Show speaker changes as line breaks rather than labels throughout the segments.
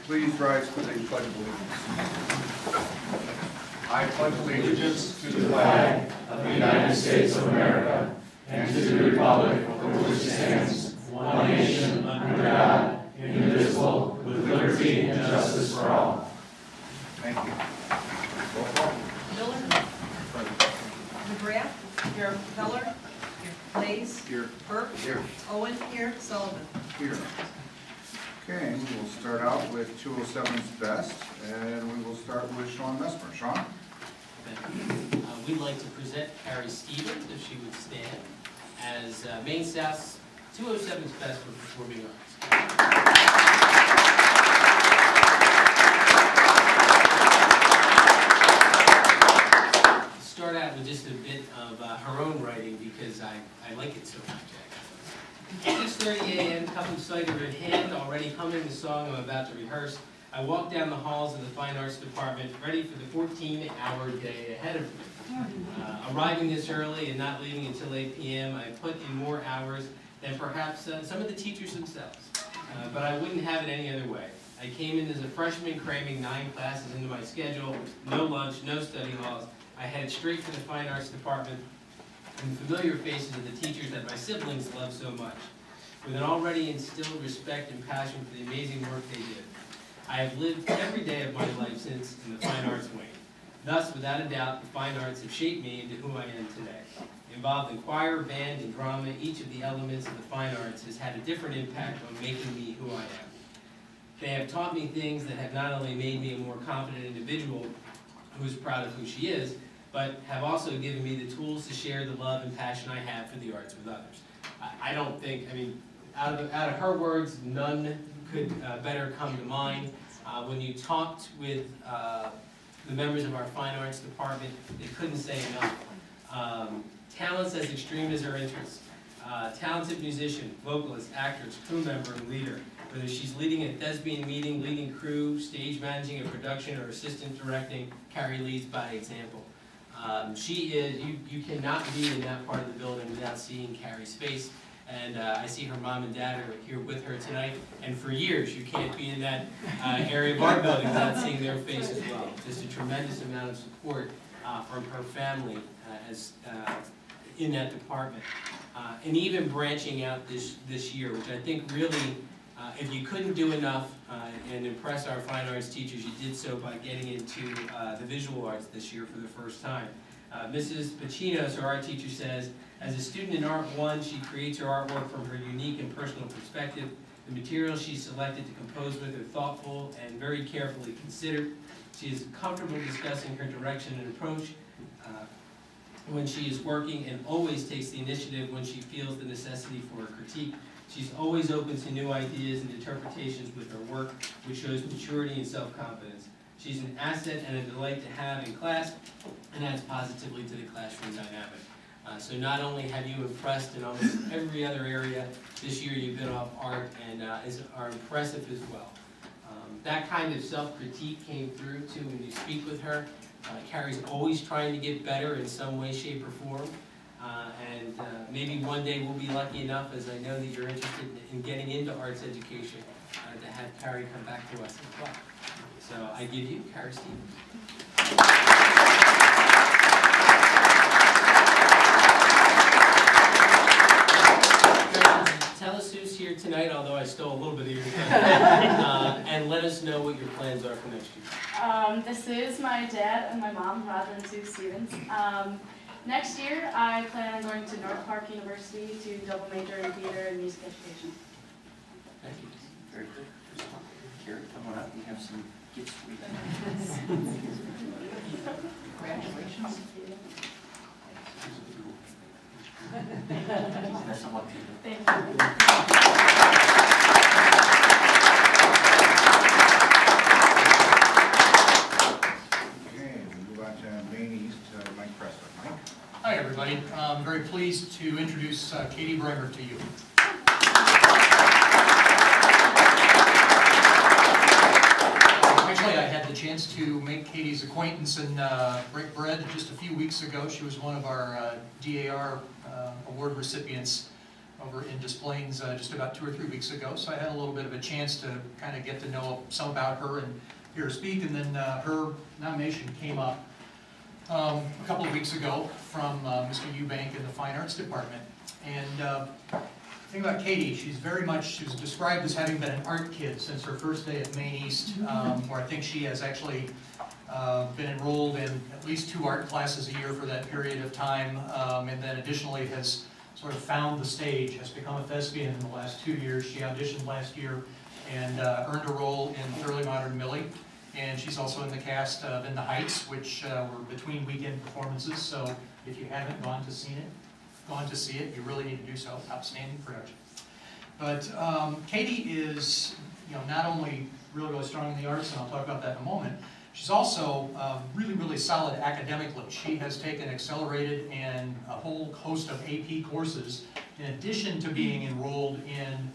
Please rise for the Pledge of Allegiance. I pledge allegiance to the flag
of the United States of America and to the republic for which it stands, one nation, under God, indivisible, with liberty and justice for all.
Thank you. Roll call.
Miller. McGrath. Here. Feller. Here. Blaze.
Here.
Burke.
Here.
Owen. Here. Sullivan.
Here. Okay, we will start out with 207's best, and we will start with Sean Messmer. Sean?
Thank you. We'd like to present Carrie Stevens, if she would stand, as Maine South's 207's best for performing arts. Start out with just a bit of her own writing because I like it so much. 6:30 a.m., cup of cider in hand, already humming the song I'm about to rehearse. I walk down the halls of the Fine Arts Department, ready for the 14-hour day ahead of me. Arriving this early and not leaving until 8 p.m., I put in more hours than perhaps some of the teachers themselves. But I wouldn't have it any other way. I came in as a freshman cramming 9 classes into my schedule, no lunch, no study halls. I headed straight for the Fine Arts Department and familiar faces of the teachers that my siblings love so much, with an already instilled respect and passion for the amazing work they did. I have lived every day of my life since in the Fine Arts wing. Thus, without a doubt, the Fine Arts have shaped me into who I am today. Involved in choir, band, and drama, each of the elements of the Fine Arts has had a different impact on making me who I am. They have taught me things that have not only made me a more confident individual who is proud of who she is, but have also given me the tools to share the love and passion I have for the arts with others. I don't think, out of her words, none could better come to mind. When you talked with the members of our Fine Arts Department, they couldn't say enough. Talents as extreme as her interests. Talented musician, vocalist, actress, crew member, and leader. Whether she's leading a thespian meeting, leading crew, stage managing a production, or assistant directing, Carrie leads by example. She is, you cannot be in that part of the building without seeing Carrie's face. And I see her mom and dad are here with her tonight. And for years, you can't be in that area of our building without seeing their face as well. Just a tremendous amount of support from her family in that department. And even branching out this year, which I think really, if you couldn't do enough and impress our fine arts teachers, you did so by getting into the visual arts this year for the first time. Mrs. Pacino, so our art teacher, says, as a student in Art 1, she creates her artwork from her unique and personal perspective. The materials she selected to compose with are thoughtful and very carefully considered. She is comfortable discussing her direction and approach when she is working, and always takes the initiative when she feels the necessity for a critique. She's always open to new ideas and interpretations with her work, which shows maturity and self-confidence. She's an asset and a delight to have in class, and adds positively to the classroom dynamic. So not only have you impressed in almost every other area, this year you've been off art and are impressive as well. That kind of self-critique came through too when you speak with her. Carrie's always trying to get better in some way, shape, or form. And maybe one day we'll be lucky enough, as I know that you're interested in getting into arts education, to have Carrie come back to us as well. So I give you Carrie Stevens. Tell us who's here tonight, although I stole a little bit of your time, and let us know what your plans are for next year.
This is my dad and my mom, Roger and Sue Stevens. Next year, I plan on going to North Park University to double major in theater and music education.
Thank you.
Very good. Carrie, come on up. We have some gifts for you. Congratulations. Best of luck to you.
Thank you.
Okay, we move on to Maine East, Mike Pressler. Mike?
Hi, everybody. I'm very pleased to introduce Katie Bremer to you. Actually, I had the chance to make Katie's acquaintance and break bread just a few weeks ago. She was one of our DAR award recipients over in Des Plaines just about 2 or 3 weeks ago, so I had a little bit of a chance to kind of get to know some about her and hear her speak, and then her nomination came up a couple of weeks ago from Mr. Eubank in the Fine Arts Department. And the thing about Katie, she was described as having been an art kid since her first day at Maine East, where I think she has actually been enrolled in at least 2 art classes a year for that period of time, and then additionally has sort of found the stage, has become a thespian in the last 2 years. She auditioned last year and earned a role in Thoroughly Modern Millie. And she's also in the cast of In the Heights, which were between weekend performances. So if you haven't gone to see it, you really need to do so. Outstanding production. But Katie is, not only really strong in the arts, and I'll talk about that in a moment. She's also really solid academically. She has taken accelerated and a whole host of AP courses, in addition to being enrolled in.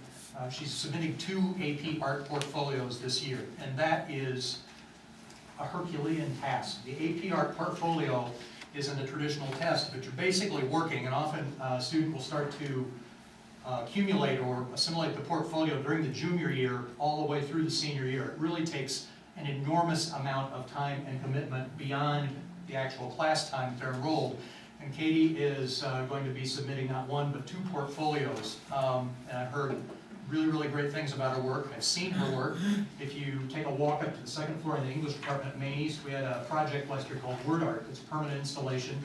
She's submitting 2 AP art portfolios this year, and that is a Herculean task. The AP art portfolio isn't a traditional test, but you're basically working, and often a student will start to accumulate or assimilate the portfolio during the junior year all the way through the senior year. It really takes an enormous amount of time and commitment beyond the actual class time that they're enrolled. And Katie is going to be submitting not 1 but 2 portfolios, and I've heard really great things about her work. I've seen her work. If you take a walk up to the 2nd floor in the English department at Maine East, we had a project last year called Word Art. It's a permanent installation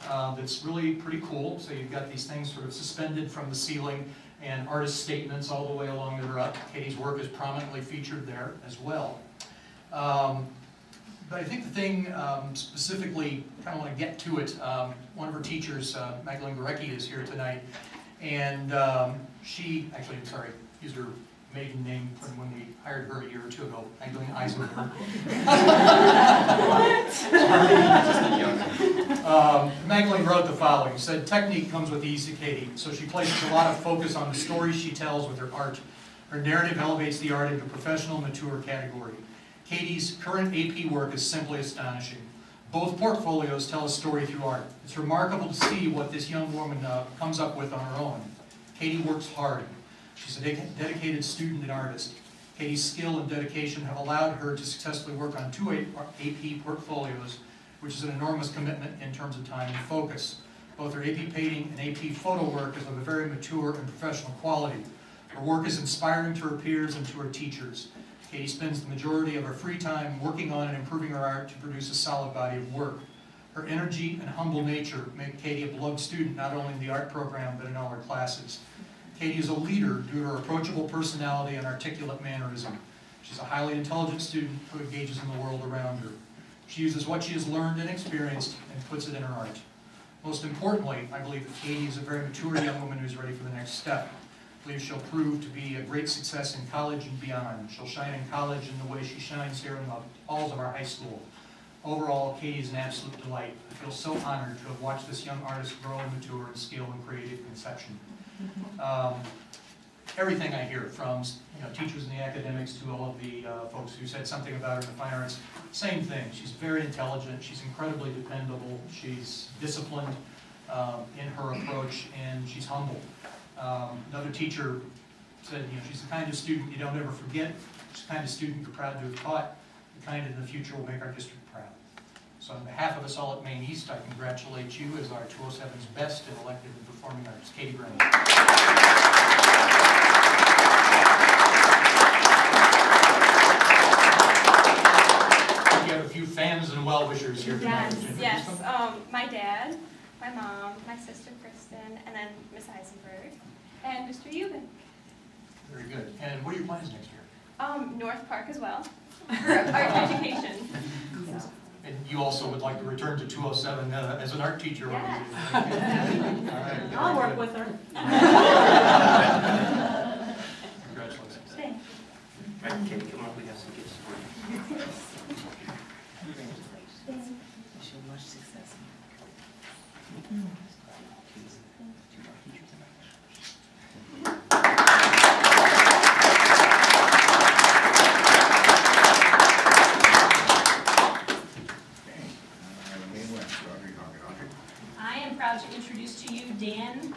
that's really pretty cool. So you've got these things sort of suspended from the ceiling and artist statements all the way along that are up. Katie's work is prominently featured there as well. But I think the thing specifically, kind of want to get to it, one of her teachers, Magdalene Gorecki, is here tonight. And she, actually, I'm sorry, used her maiden name from when we hired her a year or 2 ago, Magdalene Eisenberg. Magdalene wrote the following. She said, "Technique comes with ease to Katie, so she places a lot of focus on the stories she tells with her art. Her narrative elevates the art into a professional, mature category. Katie's current AP work is simply astonishing. Both portfolios tell a story through art. It's remarkable to see what this young woman comes up with on her own. Katie works hard. She's a dedicated student and artist. Katie's skill and dedication have allowed her to successfully work on 2 AP portfolios, which is an enormous commitment in terms of time and focus. Both her AP painting and AP photo work is of a very mature and professional quality. Her work is inspiring to her peers and to her teachers. Katie spends the majority of her free time working on and improving her art to produce a solid body of work. Her energy and humble nature make Katie a beloved student not only in the art program but in all her classes. Katie is a leader due to her approachable personality and articulate mannerism. She's a highly intelligent student who engages in the world around her. She uses what she has learned and experienced and puts it in her art. Most importantly, I believe that Katie is a very mature young woman who's ready for the next step. I believe she'll prove to be a great success in college and beyond. She'll shine in college in the way she shines here in the halls of our high school. Overall, Katie is an absolute delight. I feel so honored to have watched this young artist grow and mature in skill and creative conception." Everything I hear from teachers in the academics to all of the folks who said something about her in the fine arts, same thing. She's very intelligent. She's incredibly dependable. She's disciplined in her approach, and she's humble. Another teacher said, she's the kind of student you don't ever forget. She's the kind of student you're proud to have taught. The kind in the future will make our district proud. So on behalf of us all at Maine East, I congratulate you as our 207's best in elective and performing arts. Katie Brennan. We have a few fans and well-wishers here tonight.
Yes. My dad, my mom, my sister Kristen, and then Miss Eisenberg, and Mr. Eubank.
Very good. And what are your plans next year?
North Park as well, for art education. So.
And you also would like to return to 207 as an art teacher?
Yes.
I'll work with her.
Congratulations.
Thanks.
All right, Katie, come on, we got some gifts for you.
Wish you much success.
I am proud to introduce to you Danny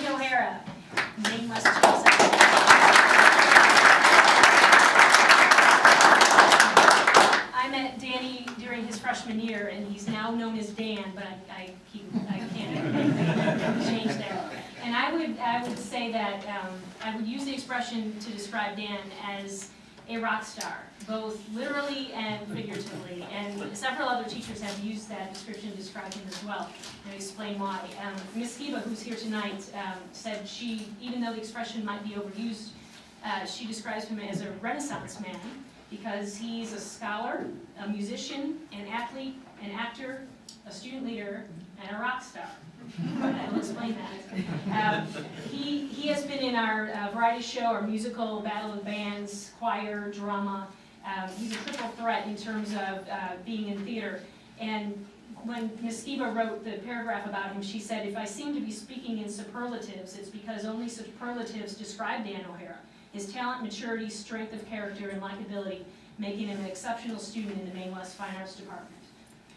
O'Hara. that I would use the expression to describe Dan as a rock star, both literally and figuratively, and several other teachers have used that description to describe him as well, and explain why. Ms. Skiba, who's here tonight, said she, even though the expression might be overused, she describes him as a Renaissance man because he's a scholar, a musician, an athlete, an actor, a student leader, and a rock star. I'll explain that. He has been in our variety show, our musical, Battle of the Bands, choir, drama. He's a triple threat in terms of being in theater. And when Ms. Skiba wrote the paragraph about him, she said, if I seem to be speaking in superlatives, it's because only superlatives describe Dan O'Hara. His talent, maturity, strength of character, and likability, making him an exceptional student in the Maine West Fine Arts Department.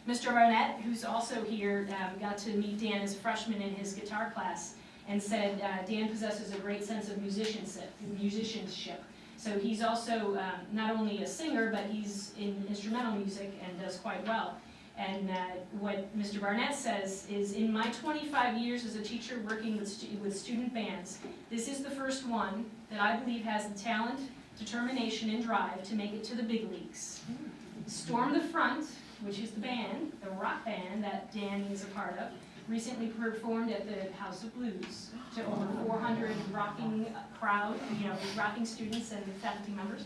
Mr. Barnett, who's also here, got to meet Dan as a freshman in his guitar class and said Dan possesses a great sense of musicianship. So he's also not only a singer, but he's in instrumental music and does quite well. And what Mr. Barnett says is, in my 25 years as a teacher working with student bands, this is the first one that I believe has the talent, determination, and drive to make it to the big leagues. Storm the Front, which is the band, the rock band that Dan is a part of, recently performed at the House of Blues to over 400 rocking crowd, rocking students and faculty members.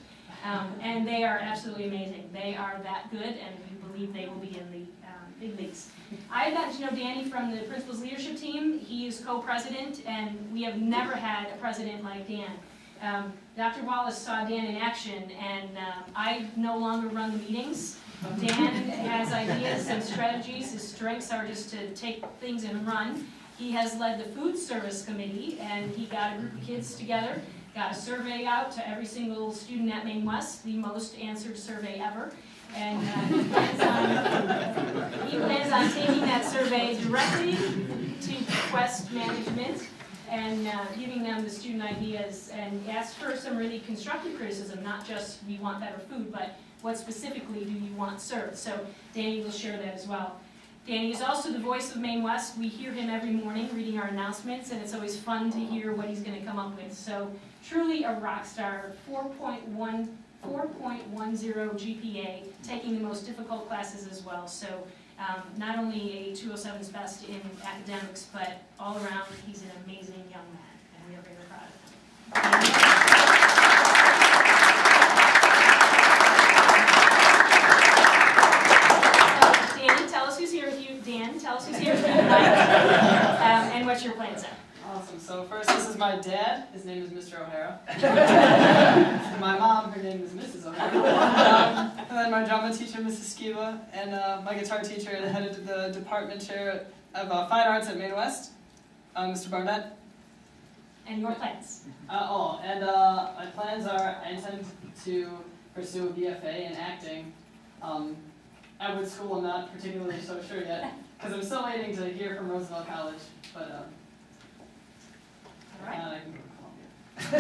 And they are absolutely amazing. They are that good, and we believe they will be in the big leagues. I've gotten to know Danny from the principal's leadership team. He is co-president, and we have never had a president like Dan. Dr. Wallace saw Dan in action, and I no longer run the meetings. Dan has ideas and strategies. His strengths are just to take things and run. He has led the food service committee, and he got a group of kids together, got a survey out to every single student at Maine West, the most answered survey ever. And he plans on taking that survey directly to Quest Management and giving them the student ideas, and asked for some really constructive criticism, not just we want better food, but what specifically do you want served? So Danny will share that as well. Danny is also the voice of Maine West. We hear him every morning reading our announcements, and it's always fun to hear what he's going to come up with. So truly a rock star, 4.10 GPA, taking the most difficult classes as well. So not only a 207's best in academics, but all around he's an amazing young man, and we are very proud of him. Dan, tell us who's here with you tonight, and what your plans are.
Awesome. So first, this is my dad. His name is Mr. O'Hara. My mom, her name is Mrs. O'Hara. And then my drama teacher, Mrs. Skiba, and my guitar teacher, the head of the department chair of Fine Arts at Maine West, Mr. Barnett.
And your plans?
My plans are I intend to pursue a BFA in acting. At what school, I'm not particularly so sure yet, because I'm still waiting to hear from Roosevelt College, but
all right.
I can go to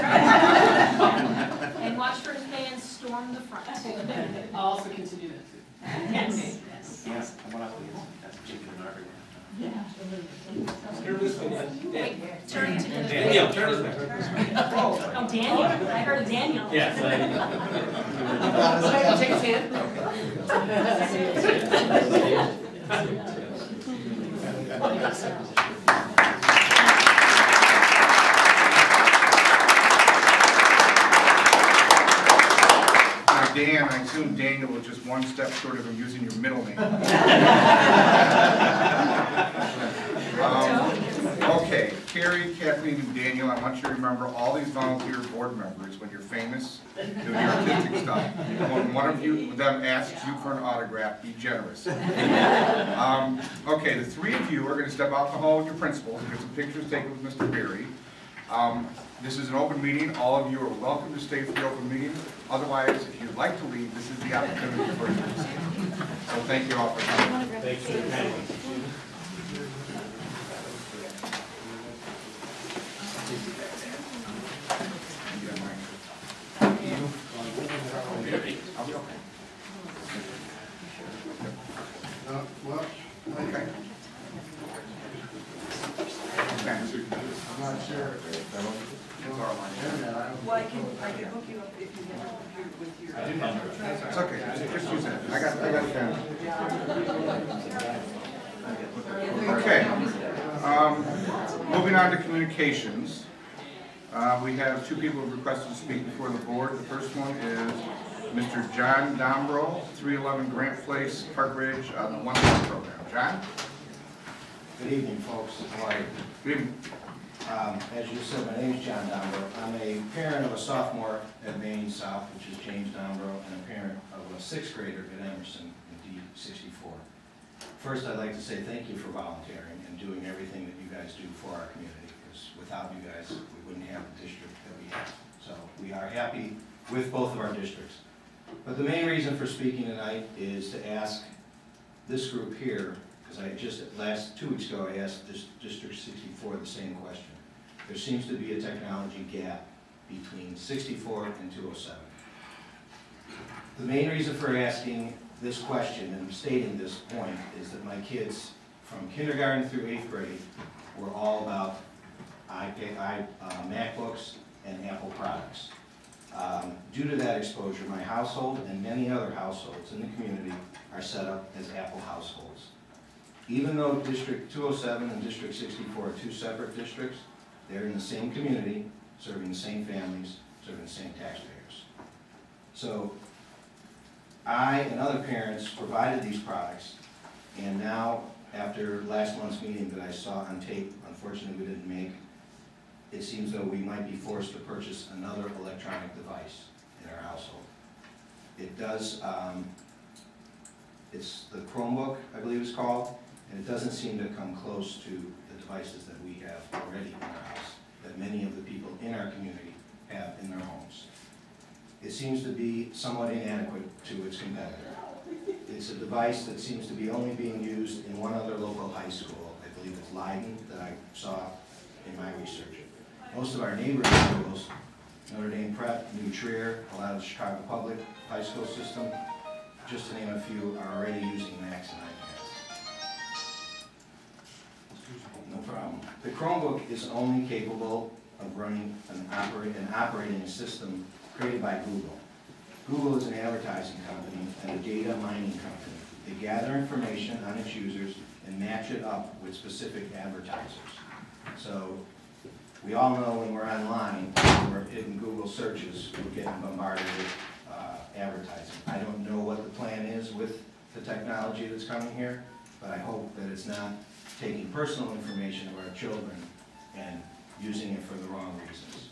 Columbia.
And watch for his band Storm the Front.
I'll also continue that too.
Yes.
Yes, come on up, please. That's chicken and everywhere.
Wait, turn to the
Daniel, turn this way.
Oh, Daniel. I heard of Daniel.
Yes.
Take his hand.
Dan, I assume Daniel was just one step short of him using your middle name. Okay, Carrie, Kathleen, and Daniel, I want you to remember all these volunteer board members when you're famous doing your artistic stuff. When one of them asks you for an autograph, be generous. Okay, the three of you are going to step out the hall with your principals and get some pictures taken with Mr. Berry. This is an open meeting. All of you are welcome to stay for the open meeting. Otherwise, if you'd like to leave, this is the opportunity for you to stay. So thank you all for coming.
Thank you.
I'll be okay. Well, okay. I'm not sure.
I can hook you up if you have a computer with your.
It's okay, just use that. I got a pen. Okay. Moving on to communications. We have two people who have requested to speak before the board. The first one is Mr. John Dombrow, 311 Grant Place, Park Ridge, on the 1-1 program. John?
Good evening, folks. How are you?
Good evening.
As you said, my name is John Dombrow. I'm a parent of a sophomore at Maine South, which is James Dombrow, and a parent of a 6th grader at Emerson in D64. First, I'd like to say thank you for volunteering and doing everything that you guys do for our community, because without you guys, we wouldn't have the district that we have. So we are happy with both of our districts. But the main reason for speaking tonight is to ask this group here, because I just, 2 weeks ago, I asked this District 64 the same question. There seems to be a technology gap between 64 and 207. The main reason for asking this question and stating this point is that my kids from kindergarten through 8th grade were all about MacBooks and Apple products. Due to that exposure, my household and many other households in the community are set up as Apple households. Even though District 207 and District 64 are 2 separate districts, they're in the same community, serving the same families, serving the same taxpayers. So I and other parents provided these products, and now, after last month's meeting that I saw on tape, unfortunately we didn't make, it seems though we might be forced to purchase another electronic device in our household. It does, it's the Chromebook, I believe it's called, and it doesn't seem to come close to the devices that we have already in our house, that many of the people in our community have in their homes. It seems to be somewhat inadequate to its competitor. It's a device that seems to be only being used in one other local high school. I believe it's Leiden that I saw in my research. Most of our neighboring schools, Notre Dame Prep, New Trier, a lot of the Chicago Public high school system, just to name a few, are already using Macs and iPads. No problem. The Chromebook is only capable of running an operating system created by Google. Google is an advertising company and a data mining company. They gather information on its users and match it up with specific advertisers. So we all know when we're online, when we're hitting Google searches, we're getting bombarded with advertising. I don't know what the plan is with the technology that's coming here, but I hope that it's not taking personal information of our children and using it for the wrong reasons.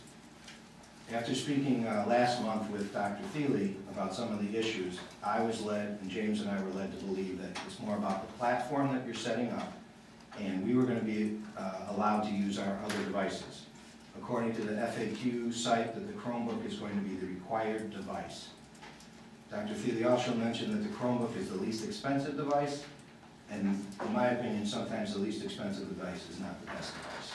After speaking last month with Dr. Thiele about some of the issues, I was led, and James and I were led to believe that it's more about the platform that you're setting up, and we were going to be allowed to use our other devices. According to the FAQ site, that the Chromebook is going to be the required device. Dr. Thiele also mentioned that the Chromebook is the least expensive device, and in my opinion, sometimes the least expensive device is not the best device.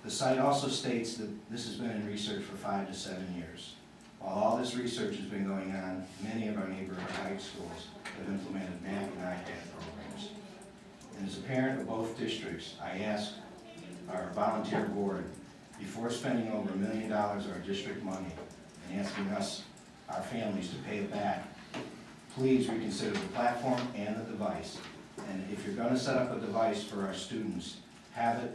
The site also states that this has been in research for 5 to 7 years. While all this research has been going on, many of our neighborhood high schools have implemented Mac and iPad programs. And as a parent of both districts, I asked our volunteer board, before spending over $1 million of our district money and asking us, our families, to pay it back, please reconsider the platform and the device. And if you're going to set up a device for our students, have it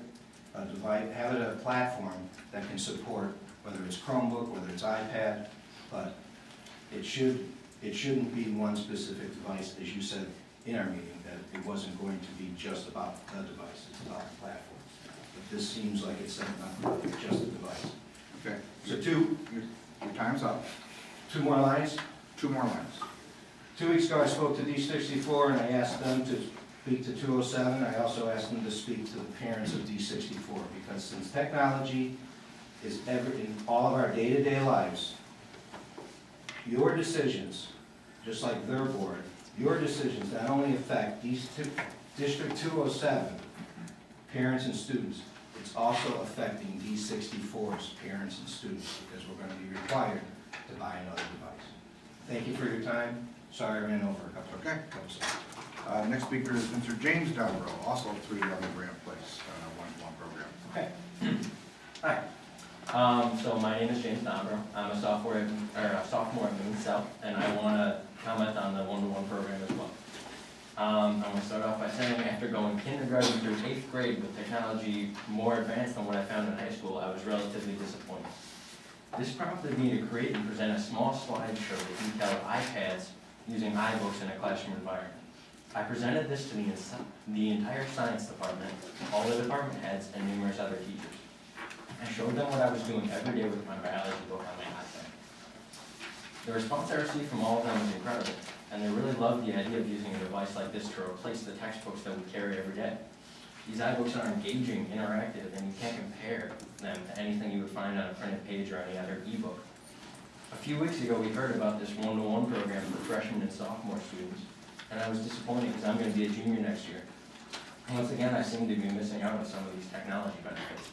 a platform that can support, whether it's Chromebook, whether it's iPad, but it shouldn't be one specific device, as you said in our meeting, that it wasn't going to be just about the device, it's about the platform. But this seems like it's setting up just a device.
Okay.
So
your time's up.
2 more lines?
2 more lines.
2 weeks ago, I spoke to D64 and I asked them to speak to 207. I also asked them to speak to the parents of D64, because since technology is in all of our day-to-day lives, your decisions, just like their board, your decisions not only affect District 207 parents and students, it's also affecting D64's parents and students, because we're going to be required to buy another device. Thank you for your time. Sorry I ran over a couple of times.
Next speaker is Mr. James Dombrow, also 311 Grant Place, 1-1 program.
Okay. Hi. So my name is James Dombrow. I'm a sophomore at Moon South, and I want to comment on the one-to-one program as well. I'm going to start off by saying after going kindergarten through 8th grade with technology more advanced than what I found in high school, I was relatively disappointed. This prompted me to create and present a small slideshow that detailed iPads using iBooks in a classroom environment. I presented this to the entire science department, all the department heads, and numerous other teachers. I showed them what I was doing every day with my biology book on my iPad. The response I received from all of them was incredible, and they really loved the idea of using a device like this to replace the textbooks that we carry every day. These iBooks are engaging, interactive, and you can't compare them to anything you would find on a printed page or any other ebook. A few weeks ago, we heard about this one-to-one program for freshmen and sophomore students, and I was disappointed because I'm going to be a junior next year. Once again, I seem to be missing out on some of these technology benefits.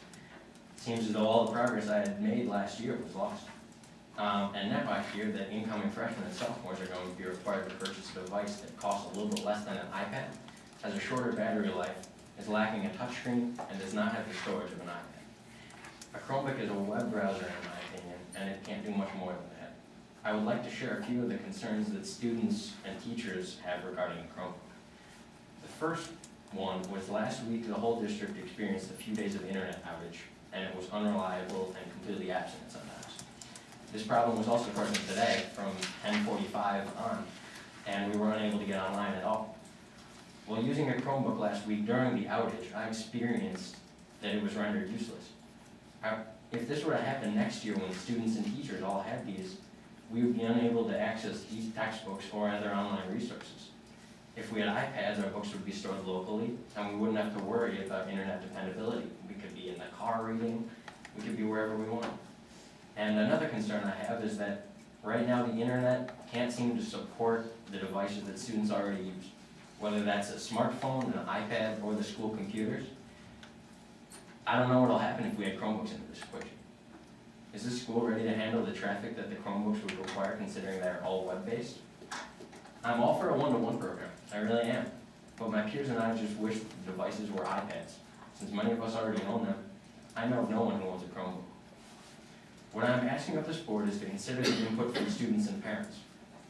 It seems as though all the progress I had made last year was lost. And now I fear that incoming freshmen and sophomores are going to be required to purchase a device that costs a little bit less than an iPad, has a shorter battery life, is lacking a touchscreen, and does not have the storage of an iPad. A Chromebook is a web browser in my opinion, and it can't do much more than that. I would like to share a few of the concerns that students and teachers have regarding a Chromebook. The first one was last week the whole district experienced a few days of internet outage, and it was unreliable and completely absent sometimes. This problem was also present today from 10:45 on, and we were unable to get online at all. While using a Chromebook last week during the outage, I experienced that it was rendered useless. If this were to happen next year when students and teachers all had these, we would be unable to access these textbooks or other online resources. If we had iPads, our books would be stored locally, and we wouldn't have to worry about internet dependability. We could be in the car reading, we could be wherever we want. And another concern I have is that right now the internet can't seem to support the devices that students already use, whether that's a smartphone, an iPad, or the school computers. I don't know what'll happen if we had Chromebooks into this equation. Is this school ready to handle the traffic that the Chromebooks would require, considering they're all web-based? I'm all for a one-to-one program, I really am. But my peers and I just wish the devices were iPads. Since many of us already own them, I know of no one who owns a Chromebook. What I'm asking of this board is to consider the input from students and parents.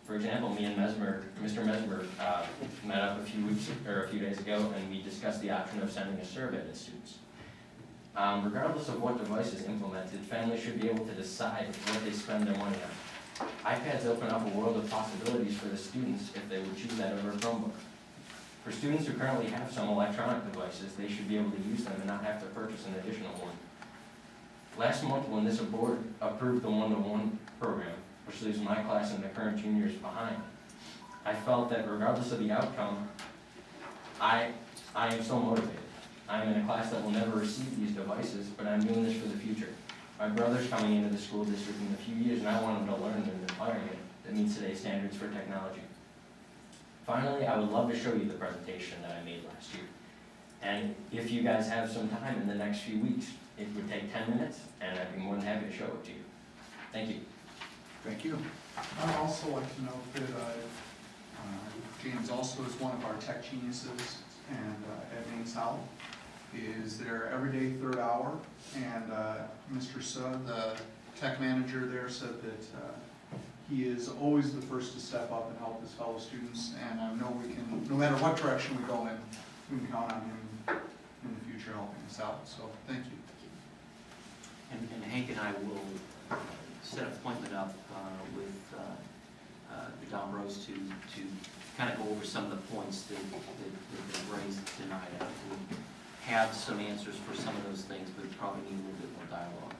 For example, me and Mr. Mesmer met up a few days ago, and we discussed the option of sending a survey to students. Regardless of what device is implemented, families should be able to decide what they spend their money on. iPads open up a world of possibilities for the students if they would choose that over a Chromebook. For students who currently have some electronic devices, they should be able to use them and not have to purchase an additional one. Last month, when this board approved the one-to-one program, which leaves my class and the current juniors behind, I felt that regardless of the outcome, I am so motivated. I'm in a class that will never receive these devices, but I'm doing this for the future. My brother's coming into the school district in a few years, and I want him to learn in an environment that meets today's standards for technology. Finally, I would love to show you the presentation that I made last year. And if you guys have some time in the next few weeks, it would take 10 minutes, and I'd be more than happy to show it to you. Thank you.
Thank you.
I'd also like to note that James also is one of our tech geniuses, and at Maine South is there every day, third hour, and Mr. Suh, the tech manager there, said that he is always the first to step up and help his fellow students, and I know we can, no matter what direction we go in, we can count on him in the future helping us out, so thank you.
And Hank and I will set an appointment up with the Dombrows to kind of go over some of the points that have been raised tonight. I think we have some answers for some of those things, but probably need a little bit more dialogue.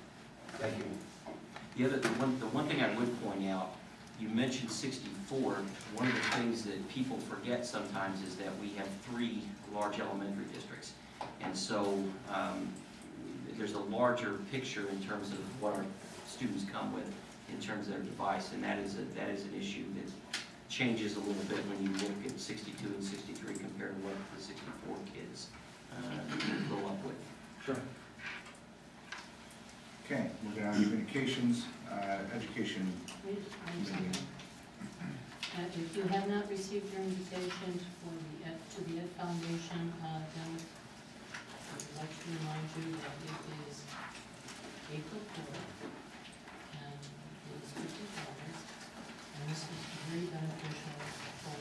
Thank you.
The one thing I would point out, you mentioned 64. One of the things that people forget sometimes is that we have 3 large elementary districts. And so there's a larger picture in terms of what our students come with in terms of their device, and that is an issue that changes a little bit when you look at 62 and 63 compared to what the 64 kids grow up with.
Sure. Okay, moving on to communications, education.
If you have not received your invitation to the Ed Foundation, then I would like to remind you that it is April 4th, and it is $50, and this is very beneficial for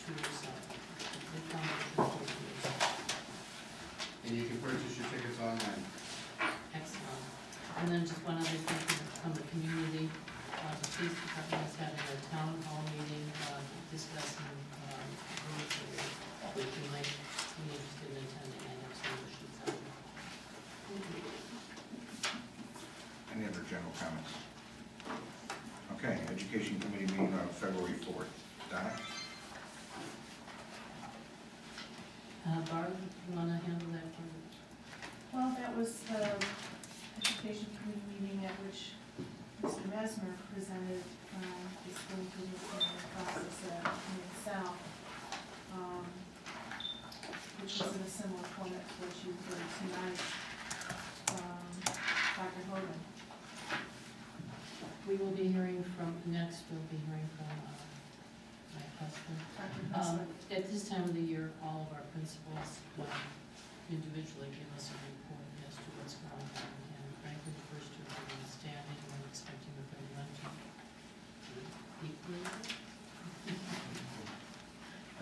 tours the foundation tours.
And you can purchase your tickets online.
Excellent. And then just one other thing from the community, the police department is having a town hall meeting discussing roads which you might be interested in attending. I have some sheets on.
Any other general comments? Okay, Education Committee meeting on February 4th. Donna?
Barb, you want to handle that for me?
Well, that was the education committee meeting at which Mr. Mesmer presented the school improvement process at South, which was in a similar format to what you heard tonight, Dr. Hogan.
We will be hearing from, next we'll be hearing from my husband.
Dr. Mesmer.
At this time of the year, all of our principals will individually give us a report as to what's going on. And frankly, the first two are outstanding, and I'm expecting the third one to be equally.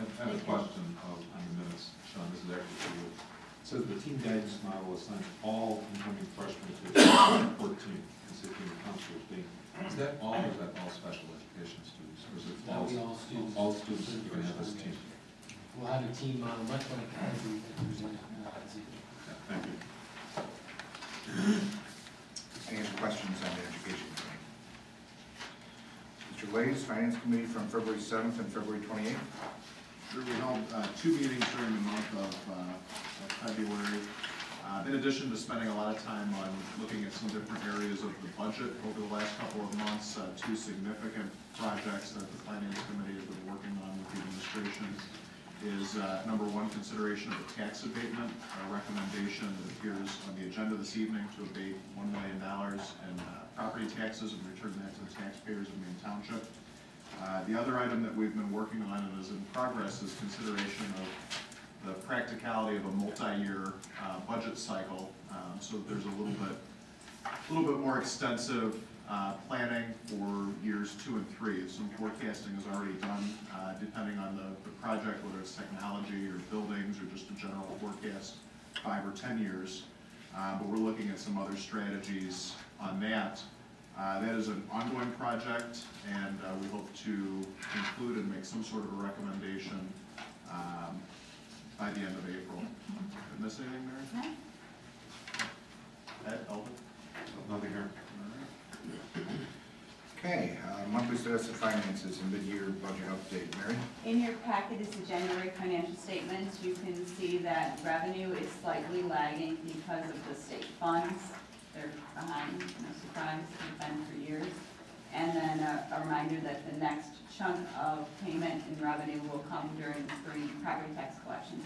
I have a question on the minutes. Sean, this is actually for you. It says the team guidance model assigns all incoming freshmen to 14 consisting of counselors being. Is that all or is that all special education students? Or is it
That'll be all students.
All students that you're going to have as a team?
We'll have a team model, much like every Zebra.
Thank you.
Any other questions on the Education Committee? Mr. Lays, Finance Committee from February 7th and February 28th.
Sure, we held two meetings during the month of February. In addition to spending a lot of time on looking at some different areas of the budget over the last couple of months, two significant projects that the Finance Committee has been working on with the administration is number one, consideration of a tax abatement, a recommendation that appears on the agenda this evening to abate $1 million in property taxes and return that to the taxpayers of Maine Township. The other item that we've been working on and is in progress is consideration of the practicality of a multi-year budget cycle, so that there's a little bit more extensive planning for years 2 and 3. Some forecasting is already done, depending on the project, whether it's technology or buildings or just a general forecast, 5 or 10 years. But we're looking at some other strategies on that. That is an ongoing project, and we hope to conclude and make some sort of a recommendation by the end of April. Did I miss anything, Mary?
No.
Ed, Elvin?
Nothing here.
Okay, monthly status of finances and mid-year budget update. Mary?
In your packet is the January financial statements. You can see that revenue is slightly lagging because of the state funds. They're behind, no surprise, they've been for years. And then a reminder that the next chunk of payment in revenue will come during the spring property tax collection.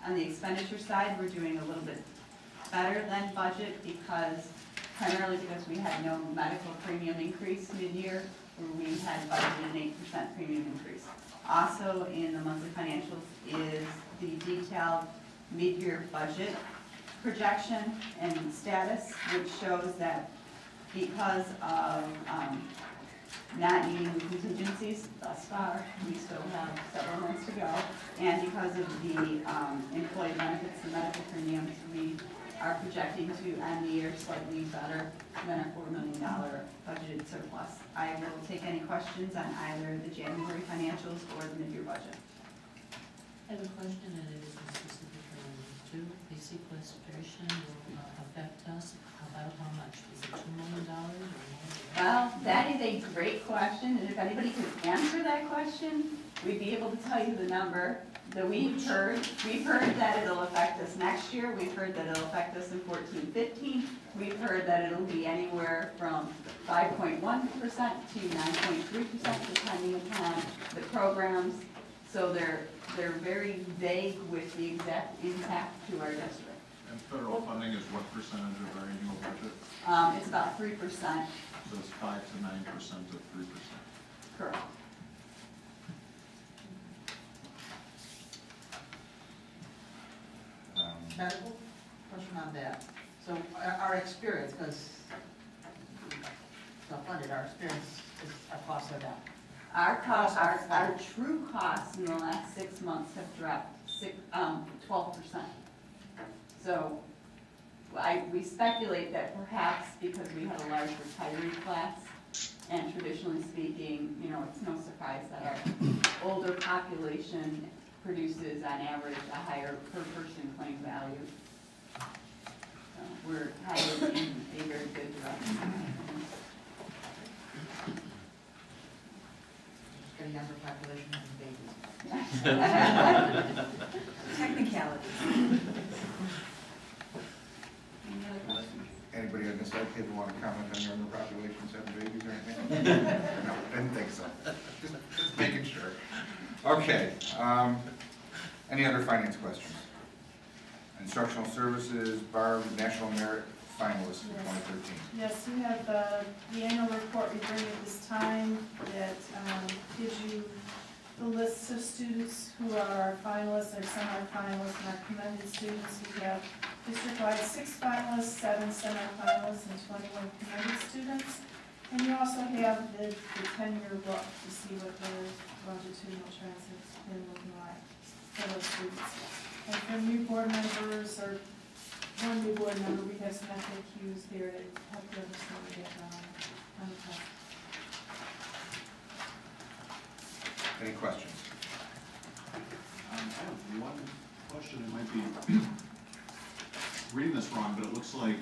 On the expenditure side, we're doing a little bit better than budget primarily because we had no medical premium increase mid-year, where we had budgeted an 8% premium increase. Also in the monthly financials is the detailed mid-year budget projection and status, which shows that because of not needing the contingencies thus far, we still have several months to go, and because of the employee benefits and medical premiums, we are projecting to end the year slightly better than a $4 million budgeted surplus. I will take any questions on either the January financials or the mid-year budget.
I have a question, and it isn't specific to the sequestration will affect us. About how much? Is it $2 million or more?
Well, that is a great question, and if anybody could answer that question, we'd be able to tell you the number that we've heard. We've heard that it'll affect us next year. We've heard that it'll affect us in 14-15. We've heard that it'll be anywhere from 5.1% to 9.3%, depending upon the programs. So they're very vague with the exact impact to our district.
And federal funding is what percentage of our annual budget?
It's about 3%.
So it's 5 to 9% of 3%.
Correct.
Medical, question on that. So our experience, because self-funded, our experience is, our costs are down.
Our true costs in the last 6 months have dropped 12%. So we speculate that perhaps because we had a large retiree class, and traditionally speaking, you know, it's no surprise that our older population produces on average a higher per person claim value. So we're headed in a very good direction.
Got a younger population having babies. Technicalities.
Any other questions?
Anybody on this side table want to comment on younger populations having babies or anything? No, didn't think so. Just making sure. Okay, any other finance questions? Instructional services, Barb, National Merit Finalist for 2013.
Yes, you have the annual report we bring at this time that gives you the lists of students who are our finalists, our semi-finalists, and our commended students. We have district-wide 6 finalists, 7 semi-finalists, and 21 commended students. And you also have the 10-year look to see what their longitudinal trends have been looking like for those students. And for new board members, or one new board member, we have some FAQs here to help you understand what get on the test.
Any questions?
I have one question. It might be reading this wrong, but it looks like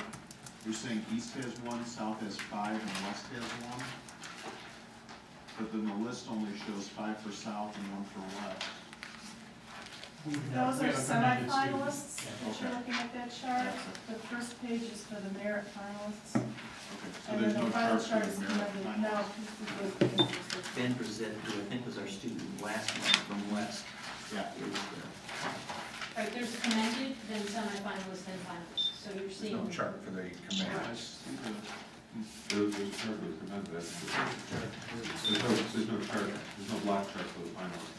you're saying east has 1, south has 5, and west has 1. But then the list only shows 5 for south and 1 for west.
Those are semi-finalists that you're looking at that chart. The first page is for the merit finalists.
So
And
there's
then
no
the final
chart
chart
for
is
the merit
commended.
finalists?
No.
Ben presented, who I think was our student last month from West.
Yeah.
Right, there's commended, then semifinalists, then finalists, so you're
There's
seeing.
no chart for the commended.
There's a chart that recommends that. There's no chart, there's no block chart for the finalists.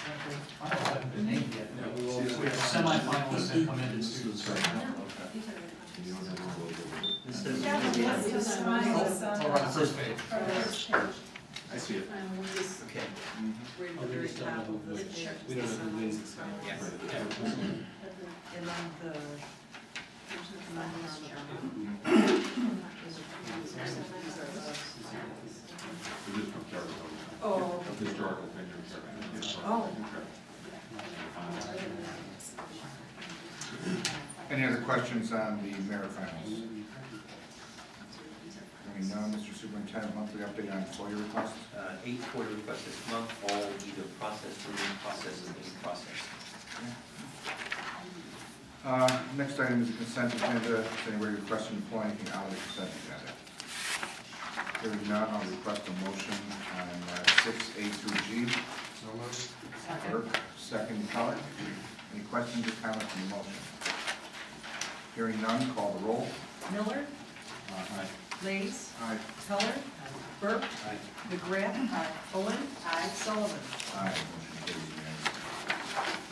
Finalists haven't been named yet. We have semi-finalists and commended students right now.
You don't have all those.
This says-
Yeah, the list is finalists on
Over on the first page.
the first page.
I see it.
Okay.
Right at the very top of the chart.
We don't have the wins.
Yes. And then the, there's the commended on the bottom.
There's just no chart.
Oh.
Historical tenure chart.
Oh.
Any other questions on the merit finals? Hearing none, Mr. Superintendent, monthly update on FOIA requests.
8 FOIA requests this month, all either processed or in process of being processed.
Next item is the consent agenda. Is anybody requesting to pull anything out of the consent agenda? Hearing none, I'll request a motion on 6A through G.
So moved.
Burke, second Keller. Any questions or comments on the motion? Hearing none, call the roll.
Miller,
Aye.
Lays,
Aye.
Keller, Burke, McGrath, Owen, Sullivan.
Aye, motion carries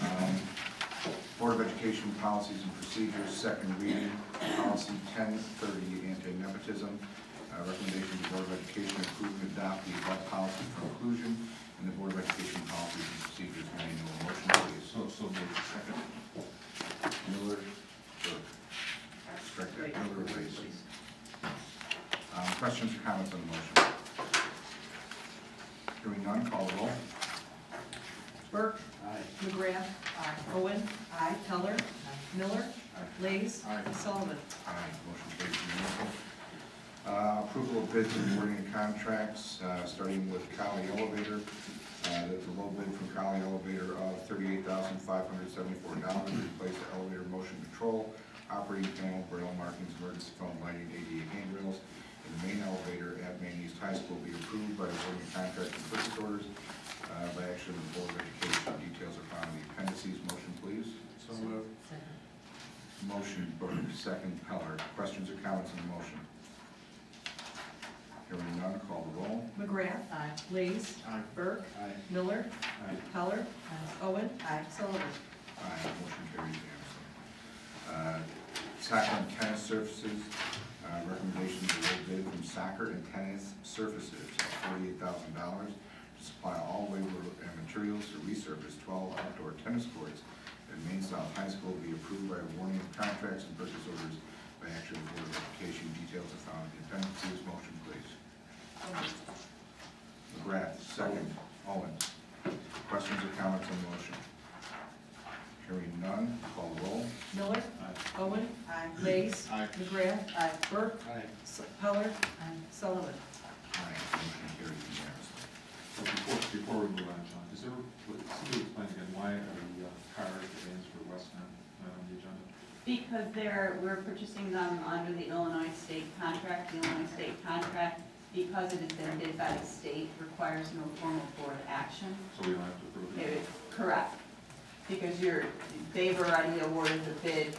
unanimously. Board of Education Policies and Procedures, second reading, policy 1030, anti-nepotism. Recommendation to Board of Education approve and adopt the above policy for inclusion in the Board of Education Policies and Procedures manual. Motion, please.
So moved.
Second. Miller, Burke. Strike that, Miller, Lacy. Questions or comments on the motion? Hearing none, call the roll.
Burke, McGrath, Owen, Keller, Miller, Lays, Sullivan.
Aye, motion carries unanimously. Approval of bids and awarding of contracts, starting with Cali Elevator. There's a low bid from Cali Elevator of $38,574 to replace the elevator motion control, operating panel, braille markings, emergency phone lighting, ADA handrails, and the main elevator at Maine East High School be approved by awarding contract and purchase orders by action of the Board of Education. Details are found in the appendices. Motion, please.
So moved.
Motion, Burke, second, Heller. Questions or comments on the motion? Hearing none, call the roll.
McGrath, Lays, Burke, Miller, Keller, Owen, Sullivan.
Aye, motion carries unanimously. Tackle and tennis surfaces, Recommendation to low bid from Soccer and Tennis Surfaces at $48,000 to supply all labor and materials to resurface 12 outdoor tennis courts at Maine South High School be approved by awarding of contracts and purchase orders by action of the Board of Education. Details are found in the appendices. Motion, please. McGrath, second. Owens. Questions or comments on the motion? Hearing none, call the roll.
Miller.
Aye.
Owen.
Aye.
Lees.
Aye.
McGrath. Aye. Burke.
Aye.
Heller. Sullivan.
Aye. Motion carries unanimously.
Before we move on, John, is there, somebody explain again, why are the cars, the vans for West End not on the agenda?
Because we're purchasing them under the Illinois state contract. The Illinois state contract, because it has been bid by the state, requires no formal board action.
So we don't have to approve it?
Correct. Because they've already awarded the bid,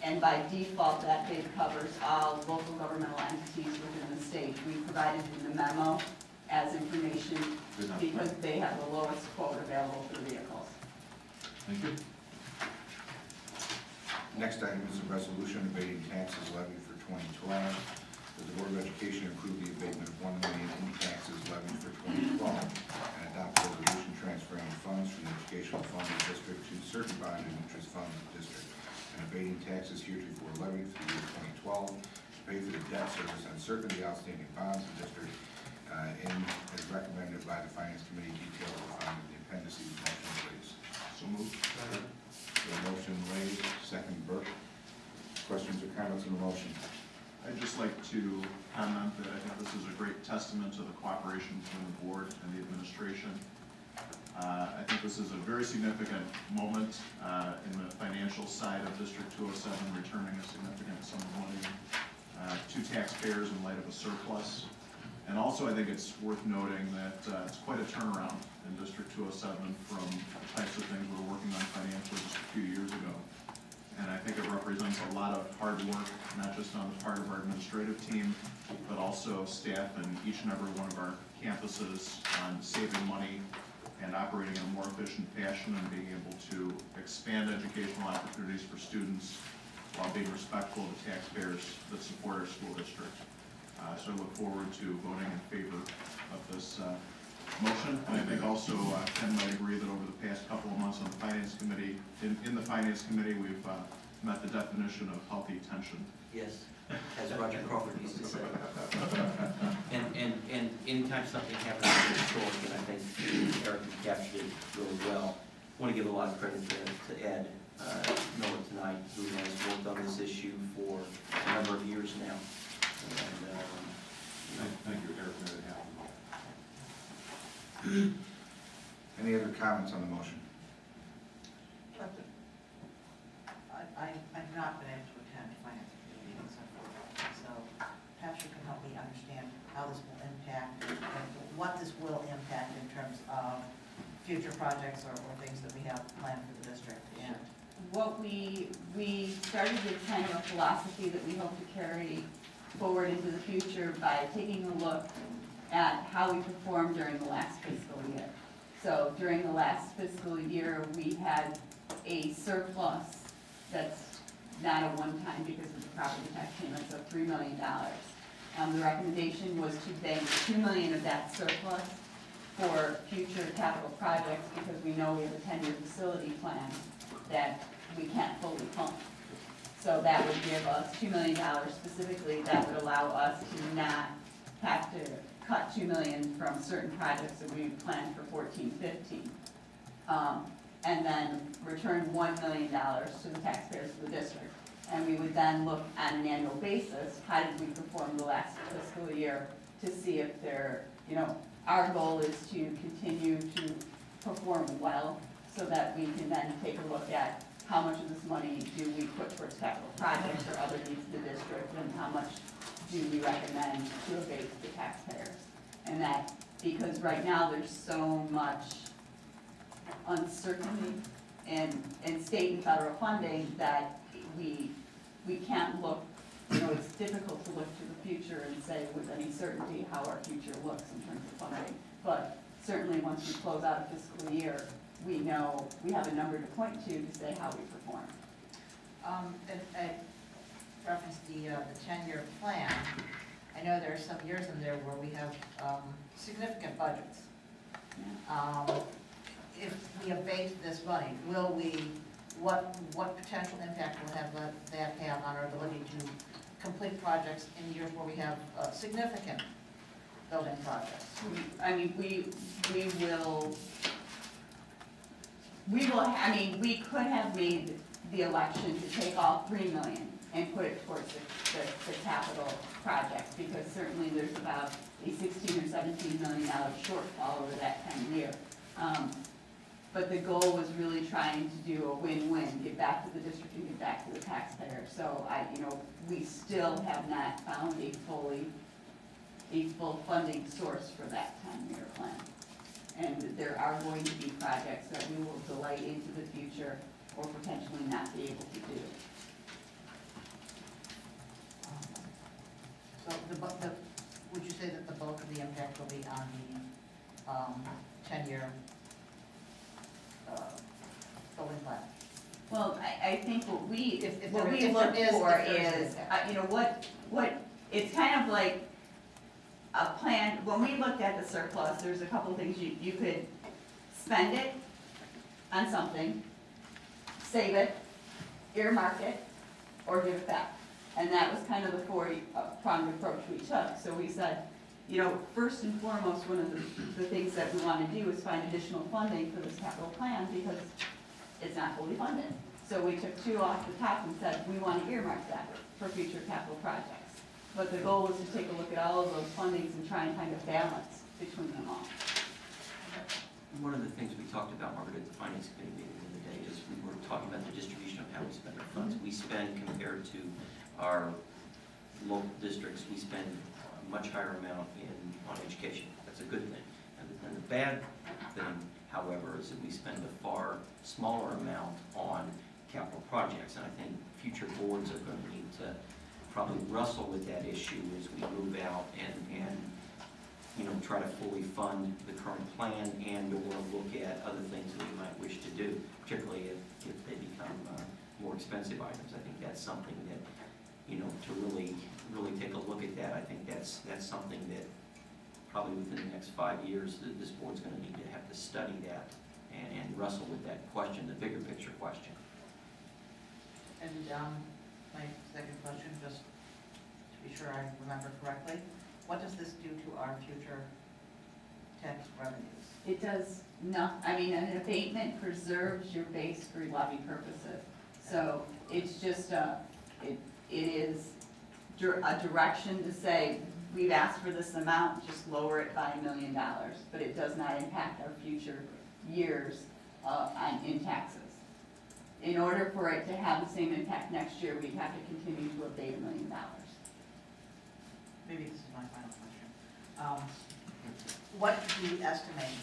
and by default, that bid covers all local governmental entities within the state. We provided in the memo as information because they have the lowest quote available for the vehicles.
Thank you.
Next item is a resolution abating taxes levied for 2012. That the Board of Education approve the abatement of $1 million in taxes levied for 2012 and adopt a resolution transferring funds from the educational fund of the district to certain bond and interest funds of the district and abating taxes heretofore levied for the year 2012 to pay for the debt service on certain of the outstanding bonds of the district as recommended by the Finance Committee. Details are found in the appendices. Motion, please.
So moved.
The motion Lees, second Burke. Questions or comments on the motion?
I'd just like to comment that I think this is a great testament to the cooperation between the board and the administration. I think this is a very significant moment in the financial side of District 207, returning a significant sum of money to taxpayers in light of a surplus. And also, I think it's worth noting that it's quite a turnaround in District 207 from the types of things we were working on financially just a few years ago. And I think it represents a lot of hard work, not just on the part of our administrative team, but also staff in each and every one of our campuses on saving money and operating in a more efficient fashion and being able to expand educational opportunities for students while being respectful of the taxpayers that support our school district. So I look forward to voting in favor of this motion. And I think also Ken might agree that over the past couple of months on the Finance Committee, in the Finance Committee, we've met the definition of healthy tension.
Yes, as Roger Crawford used to say. And anytime something happens in the school, and I think Eric captured it really well, I want to give a lot of credit to Ed Miller tonight, who has worked on this issue for a number of years now. And,
Thank you, Eric, for that happen.
Any other comments on the motion?
I've not been able to attend finance committee meetings, unfortunately, so perhaps you can help me understand how this will impact, and what this will impact in terms of future projects or things that we have planned for the district. And
What we started a 10-year philosophy that we hope to carry forward into the future by taking a look at how we performed during the last fiscal year. So during the last fiscal year, we had a surplus that's not a one-time because of the property tax payments of $3 million. The recommendation was to bank $2 million of that surplus for future capital projects because we know we have a 10-year facility plan that we can't fully fund. So that would give us $2 million specifically that would allow us to not have to cut $2 million from certain projects that we planned for 14-15. And then return $1 million to the taxpayers of the district. And we would then look on an annual basis, how did we perform the last fiscal year to see if there, our goal is to continue to perform well so that we can then take a look at how much of this money do we put towards capital projects or other needs of the district, and how much do we recommend to abate the taxpayers. And that, because right now there's so much uncertainty in state and federal funding that we can't look, it's difficult to look to the future and say with any certainty how our future looks in terms of funding. But certainly once we close out a fiscal year, we know we have a number to point to say how we perform.
referenced the 10-year plan, I know there are some years in there where we have significant budgets. If we abate this money, will we, what potential impact will that have on our ability to complete projects in years where we have significant building projects?
I mean, we could have made the election to take all 3 million and put it towards the capital project, because certainly there's about a $16 or $17 million shortfall over that 10 year. But the goal was really trying to do a win-win, get back to the district and get back to the taxpayer. So we still have not found a full funding source for that 10-year plan. And there are going to be projects that we will delay into the future or potentially not be able to do.
So would you say that the bulk of the impact will be on the 10-year building plan?
Well, I think what we
If
look
there
for
is
is, what it's kind of like a plan. When we looked at the surplus, there's a couple things you could spend it on something, save it, earmark it, or give it back. And that was kind of the four-pronged approach we took. So we said, first and foremost, one of the things that we want to do is find additional funding for this capital plan because it's not fully funded. So we took 2 off the top and said, we want to earmark that for future capital projects. But the goal was to take a look at all of those fundings and try and find a balance between them all.
One of the things we talked about, Margaret, at the Finance Committee meeting the other day is we were talking about the distribution of how we spend our funds. We spend, compared to our local districts, we spend a much higher amount on education. That's a good thing. And the bad thing, however, is that we spend a far smaller amount on capital projects. And I think future boards are going to need to probably wrestle with that issue as we move out and try to fully fund the current plan and or look at other things that we might wish to do, particularly if they become more expensive items. I think that's something that, to really take a look at that, I think that's something that probably within the next 5 years, this board's going to need to have to study that and wrestle with that question, the bigger picture question.
And my second question, just to be sure I remember correctly, what does this do to our future tax revenues?
It does not, an abatement preserves your base for levy purposes. So it's just it is a direction to say, we've asked for this amount, just lower it by $1 million, but it does not impact our future years in taxes. In order for it to have the same impact next year, we'd have to continue to abate $1 million.
Maybe this is my final question. What do you estimate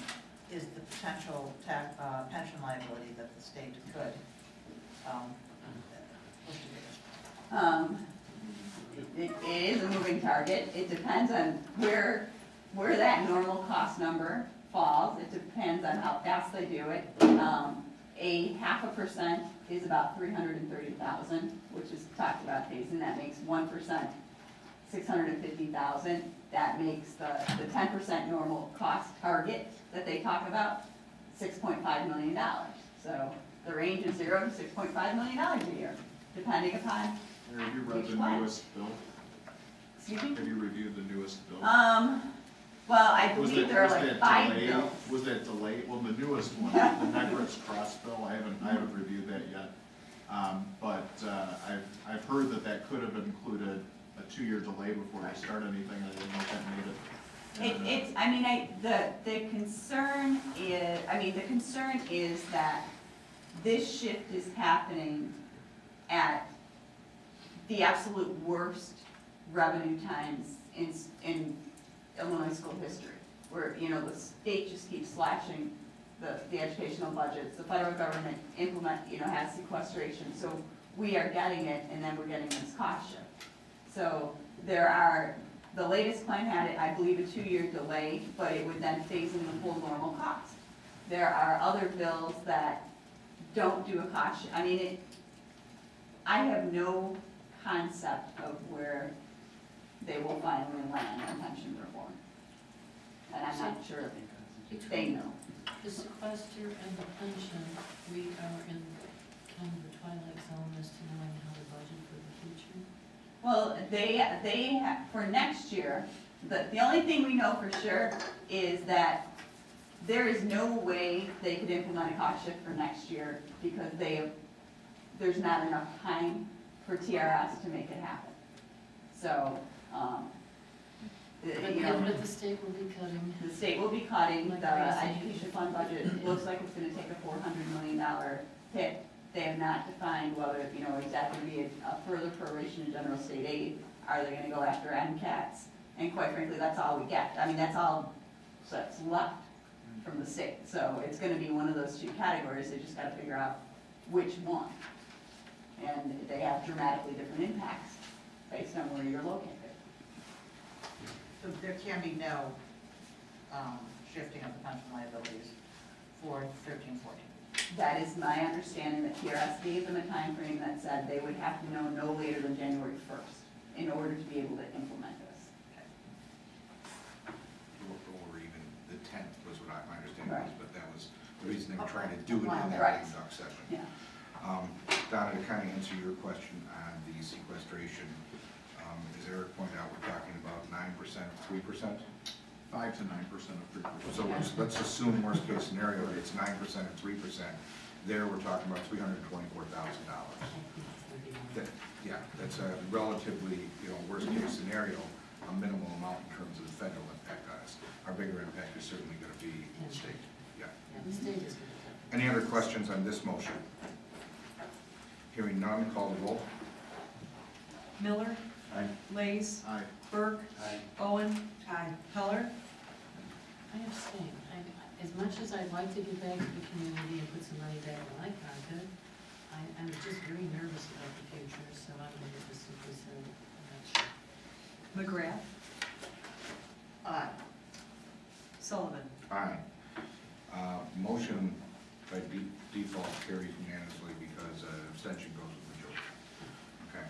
is the potential pension liability that the state could
it is a moving target. It depends on where that normal cost number falls. It depends on how fast they do it. A 0.5% is about $330,000, which is talked about, Hazen. That makes 1%, $650,000. That makes the 10% normal cost target that they talk about $6.5 million. So the range is $0 to $6.5 million a year, depending upon.
Have you read the newest bill?
Excuse me?
Have you reviewed the newest bill?
Well, I believe there are like 5 bills.
Was that delayed? Well, the newest one, the Negrix Cross bill, I haven't reviewed that yet. But I've heard that could have included a 2-year delay before they start anything. I didn't know if that made it.
The concern is that this shift is happening at the absolute worst revenue times in Illinois school history, where the state just keeps slashing the educational budgets. The federal government has sequestration, so we are getting it, and then we're getting this cost shift. So the latest plan had, I believe, a 2-year delay, but it would then phase in the full normal cost. There are other bills that don't do a cost shift. I have no concept of where they will finally land on pension reform. And I'm not sure if they know.
The sequester and the pension, we are in kind of the twilight zone as to knowing how to budget for the future.
Well, for next year, the only thing we know for sure is that there is no way they could implement a cost shift for next year because there's not enough time for TRS to make it happen. So,
But the state will be cutting.
The state will be cutting,
Like
the
crazy.
education fund budget looks like it's gonna take a $400 million hit. They have not defined whether, is that gonna be a further proration in general state aid? Are they gonna go after MCATs? And quite frankly, that's all we get. I mean, that's all that's left from the state. So it's gonna be one of those two categories. They just gotta figure out which one. And they have dramatically different impacts based on where you're located.
So there can be no shifting of the pension liabilities for 13, 14.
That is my understanding, that TRS gave them a time frame that said they would have to know no later than January 1st in order to be able to implement this.
Or even the 10th was what my understanding was,
Right.
but that was the reason they were trying to do it in that
Right.
lame duck session.
Yeah.
Donna, to kind of answer your question on the sequestration, as Eric pointed out, we're talking about 9%, 3%?
5 to 9% of 3%.
So let's assume worst case scenario, that it's 9% and 3%. There, we're talking about $324,000. Yeah, that's a relatively, worst case scenario, a minimal amount in terms of the federal impact on us. Our bigger impact is certainly going to be the state. Yeah.
Yeah, the state is going to
Any other questions on this motion? Hearing none, call the roll.
Miller,
Aye.
Lays,
Aye.
Burke,
Aye.
Owen, Heller.
I abstain. As much as I'd like to give back to the community and put some money back in my pocket, I'm just very nervous about the future, so I'm going to just simply say, I'm not sure.
McGrath,
Aye.
Sullivan.
Aye. Motion by default carries unanimously because abstention goes with majority. Okay.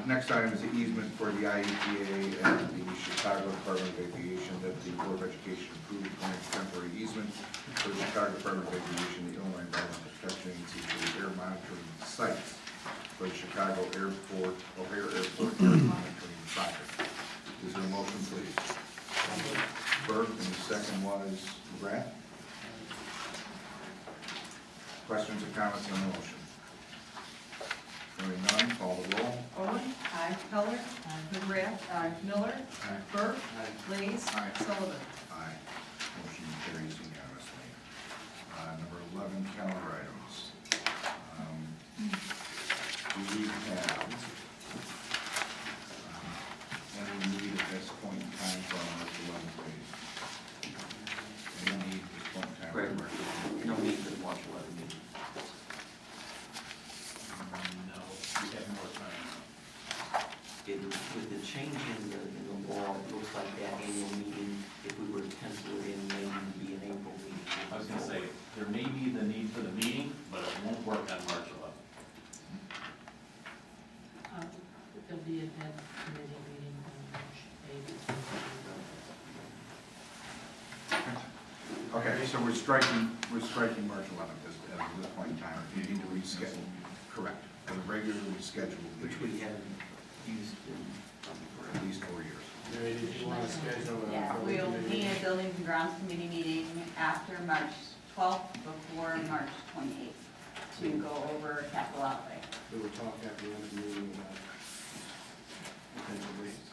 Next item is the easement for the IEPA and the Chicago Department of Aviation, that the Board of Education approved a temporary easement for the Chicago Department of Aviation, the Illinois Environmental Protection Agency, for the air monitoring sites for the Chicago Airport, O'Hare Airport air monitoring project. Is there a motion, please? Burke, and the second was McGrath. Questions or comments on the motion? Hearing none, call the roll.
Owen. Aye. Heller. McGrath. Miller. Burke. Lays.
Aye.
Sullivan.
Aye. Motion carries unanimously. Number 11, calendar items. Do we have any need at this point in time for our March 11th meeting? Any need at this point in time? for
Correct.
March 11th?
No need for the March 11 meeting.
No, we have more time.
With the change in the law, it looks like that annual meeting, if we were to pencil it in, may need to be an April meeting.
I was gonna say, there may be the need for the meeting, but it won't work on March 11th.
There'll be an ed committee meeting on March 8th.
Okay, so we're striking March 11th at this point in time. If you need to reschedule, correct, a regularly scheduled
Which
meeting
we haven't used in,
for at least 4 years.
Yeah, we'll need a buildings and grounds committee meeting after March 12th, before March 28th, to go over capital outlay.
We were talking at the end of the meeting about potential rates.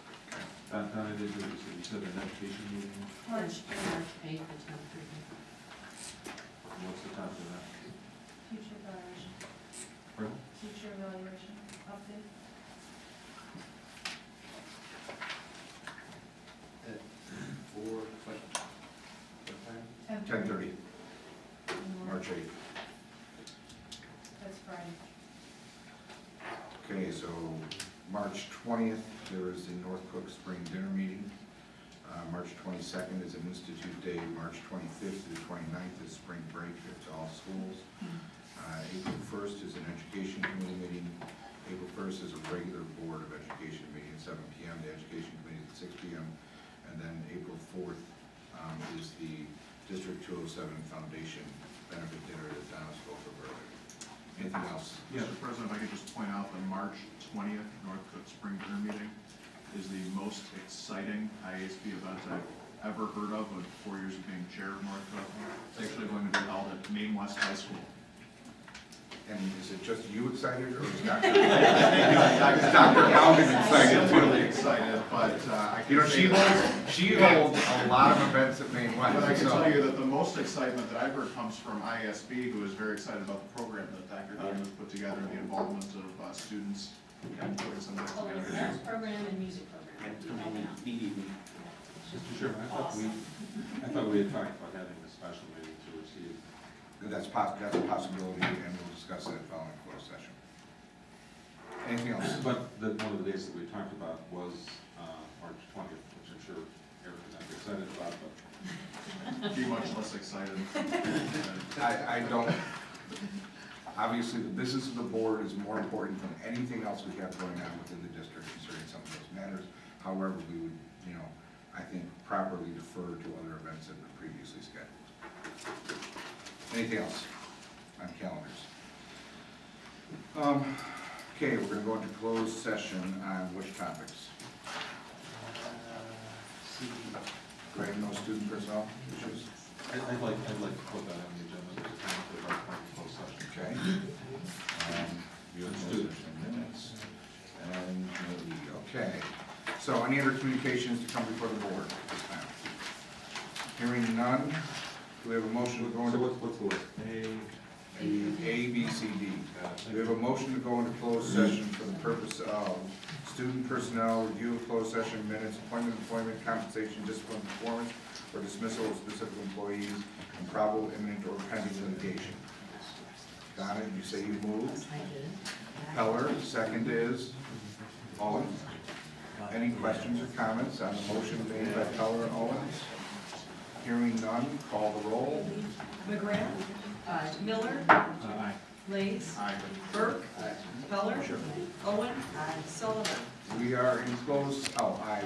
Donna, did you said an education meeting?
March 8th at 10:30.
What's the topic of that?
Future evaluation,
Pardon?
future evaluation update.
What time?
10:30, March 8th.
That's Friday.
Okay, so March 20th, there is the North Cook Spring Dinner Meeting. March 22nd is an Institute Day. March 25th to the 29th is spring break to all schools. April 1st is an Education Committee meeting. April 1st is a regular Board of Education meeting at 7 p.m., the Education Committee at 6 p.m., and then April 4th is the District 207 Foundation benefit dinner at Donna's Gopher Burger. Anything else?
Mr. President, if I could just point out the March 20th Northcote Spring Dinner Meeting is the most exciting IASB event I've ever heard of in 4 years of being chair of Northcote. It's actually going to be held at Maine West High School.
And is it just you excited, or is Dr. Haugen excited
I'm
too?
really excited, but I can say
she holds a lot of events at Maine West.
But I can
so-
tell you that the most excitement that I've heard comes from ISB, who is very excited about the program that Dr. Haugen has put together, and the involvement of students and putting something
Oh, it's
together.
dance program and music program.
It's gonna be neat evening.
Mr. Chairman, I thought we had talked about having a special meeting to receive.
That's a possibility, and we'll discuss that following closed session. Anything else?
But one of the days that we talked about was March 20th, which I'm sure Eric is not excited about, but.
Be much less excited.
I don't, obviously, the business of the board is more important than anything else we have going on within the district concerning some of those matters. However, we would, I think, properly defer to other events that were previously scheduled. Anything else on calendars? Okay, we're gonna go into closed session on which topics? Greg, no student personnel issues?
I'd like to put that on the agenda as a time for our closed session.
Okay. You have students in minutes. And maybe, okay. So any other communications to come before the board at this time? Hearing none, do we have a motion to go into?
So what's the list?
A, B, C, D. We have a motion to go into closed session for the purpose of student personnel, review of closed session minutes, appointment, employment, compensation, discipline, performance, or dismissal of specific employees, and probable imminent or pending litigation. Donna, you say you moved?
I did.
Heller, second is Owens. Any questions or comments on the motion made by Heller and Owens? Hearing none, call the roll.
McGrath. Miller.
Aye.
Lays.
Aye.
Burke. Heller. Owen. Sullivan.
We are in closed, aye.